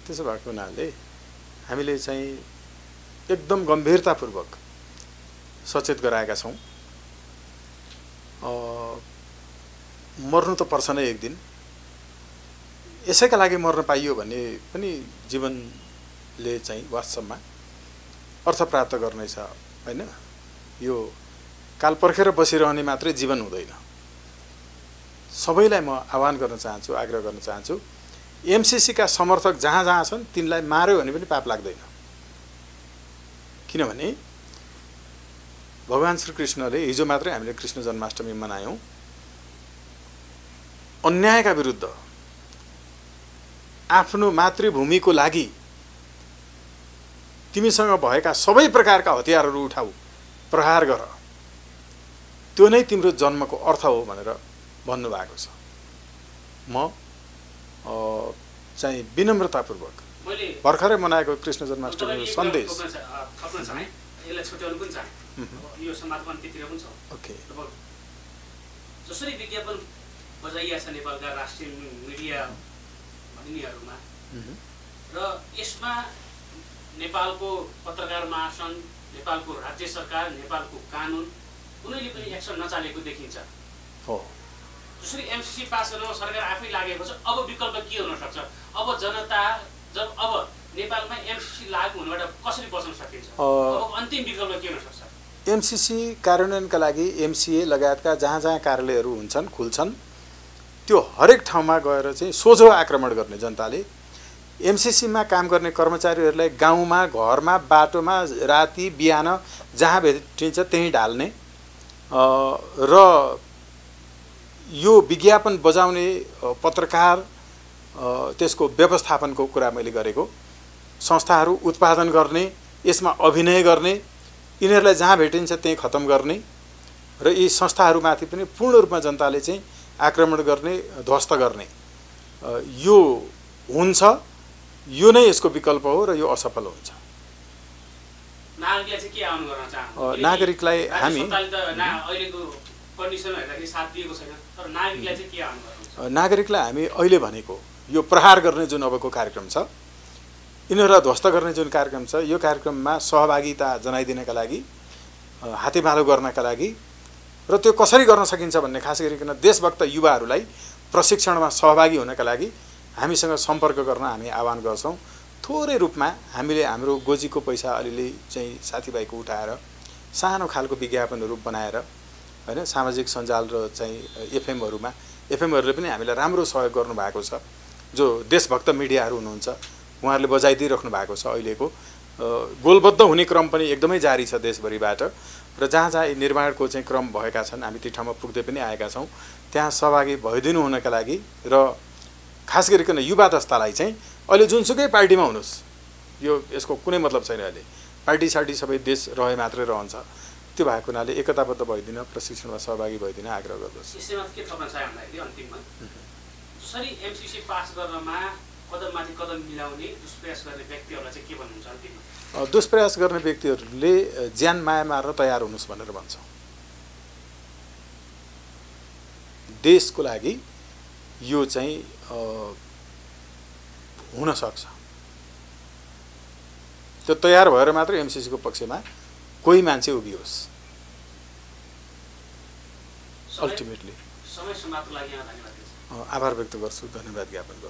A: त्यसो भएको हुनाले हामीले चाहिँ एकदम गम्भीरतापूर्वक सचेत गराएका छौँ। मर्नु त पर्छ नै एक दिन, यसैका लागि मर्न पाइयो भने पनि जीवनले चाहिँ वास्तवमा अर्थ प्राप्त गर्नेछ हैन? यो काल पर्खेर बसिरहने मात्रै जीवन हुँदैन। सबैलाई म आह्वान गर्न चाहन्छु, आग्रह गर्न चाहन्छु, एमसीसी का समर्थक जहाँ जहाँ छन् तिनलाई मार्यो भने पनि पाप लाग्दैन। किनभने भगवान श्री कृष्णले हिजो मात्रै हामीले कृष्ण जन्माष्टमी मनायौं, अन्यायका विरुद्ध आफ्नो मातृभूमिको लागि तिमीसँग भएका सबै प्रकारका हतियारहरू उठाऊ, प्रहार गर, त्यो नै तिम्रो जन्मको अर्थ हो भनेर भन्नुभएको छ। म चाहिँ विनम्रतापूर्वक भर्खरै मनाएको कृष्ण जन्माष्टमीको सन्देश
B: यो समाजको अन्त्यतिर पनि छ।
A: ओके,
B: जसरी विज्ञापन बजाइया छ नेपालका राष्ट्रिय मिडिया भनिनेहरूमा र यसमा नेपालको पत्रकार महासंघ, नेपालको राज्य सरकार, नेपालको कानुन कुनैले पनि एक्सन नचालेको देखिन्छ।
A: हो,
B: जसरी एमसीसी पास गर्न सरकार आफै लागेको छ, अब विकल्प के हुन सक्छ? अब जनता जब अब नेपालमा एमसीसी लागू हुनबाट कसरी बच्न सकिन्छ? अब अन्तिम विकल्प के हुन सक्छ?
A: एमसीसी कार्यान्वयनका लागि एमसीए लगायतका जहाँ जहाँ कार्यालयहरू हुन्छन्, खुल्छन्, त्यो हरेक ठाउँमा गएर चाहिँ सोझो आक्रमण गर्ने जनताले एमसीसीमा काम गर्ने कर्मचारीहरूलाई गाउँमा, घरमा, बाटोमा, राति बिहान जहाँ भेटिन्छ त्यहीँ ढाल्ने र यो विज्ञापन बजाउने पत्रकार त्यसको व्यवस्थापनको कुरा मैले गरेको, संस्थाहरू उत्पादन गर्ने, यसमा अभिनय गर्ने, यिनीहरूलाई जहाँ भेटिन्छ त्यही खत्म गर्ने र यी संस्थाहरूमाथि पनि पूर्ण रूपमा जनताले चाहिँ आक्रमण गर्ने, ध्वस्त गर्ने, यो हुन्छ। यो नै यसको विकल्प हो र यो असफल हुन्छ।
B: नागरिकलाई चाहिँ के आह्वान गर्न चाहनुहुन्छ?
A: नागरिकलाई हामी
B: अहिलेको कन्डिसन हेर्दाखेरि साथ दिएको छैन, तर नागरिकलाई चाहिँ के आह्वान गर्नुहुन्छ?
A: नागरिकलाई हामी अहिले भनेको यो प्रहार गर्ने जुन अबको कार्यक्रम छ, यिनीहरूलाई ध्वस्त गर्ने जुन कार्यक्रम छ, यो कार्यक्रममा सहभागिता जनाइदिनका लागि, हातेमालो गर्नका लागि र त्यो कसरी गर्न सकिन्छ भन्ने खास गरिकन देशभक्त युवाहरूलाई प्रशिक्षणमा सहभागी हुनका लागि हामीसँग सम्पर्क गर्न हामी आह्वान गर्छौं। थोरै रूपमा हामीले हाम्रो गोजीको पैसा अलिअलि चाहिँ साथीभाइको उठाएर सानो खालको विज्ञापनहरू बनाएर हैन, सामाजिक सञ्जाल र चाहिँ एफएमहरूले पनि हामीलाई राम्रो सहयोग गर्नु भएको छ। जो देशभक्त मिडियाहरू हुनुहुन्छ उहाँहरूले बजाइदिइराख्नु भएको छ। अहिलेको गोलबद्ध हुने क्रम पनि एकदमै जारी छ देशभरिबाट र जहाँ जहाँ निर्माणको चाहिँ क्रम भएका छन् हामी ती ठाउँमा पुग्दै पनि आएका छौँ। त्यहाँ सहभागी भइदिनु हुनका लागि र खास गरिकन युवा दस्तालाई चाहिँ अहिले जुनसुकै पार्टीमा हुनुहोस्, यो यसको कुनै मतलब छैन। अहिले पार्टी सार्टी सबै देश रहे मात्रै रहन्छ। त्यो भएको हुनाले एकताबद्ध भइदिन, प्रशिक्षणमा सहभागी भइदिन आग्रह गर्दछु।
B: यसैमा के थप्न चाहे भन्दाखेरि अन्तिममा जसरी एमसीसी पास गर्नमा कदममाथि कदम मिलाउने दुष्प्रयास गर्ने व्यक्तिहरूलाई चाहिँ के भन्नुहुन्छ अन्तिममा?
A: दुष्प्रयास गर्ने व्यक्तिहरूले ज्यान माया मार्न तयार हुनुहोस् भनेर भन्छौँ। देशको लागि यो चाहिँ हुन सक्छ। त्यो तयार भएर मात्र एमसीसीको पक्षमा कोही मान्छे उभियोस्। अल्टिमेटली
B: समय समाजको लागि यहाँ धन्यवाद
A: आभार व्यक्त गर्छु, धन्यवाद ज्ञापन गर्छु।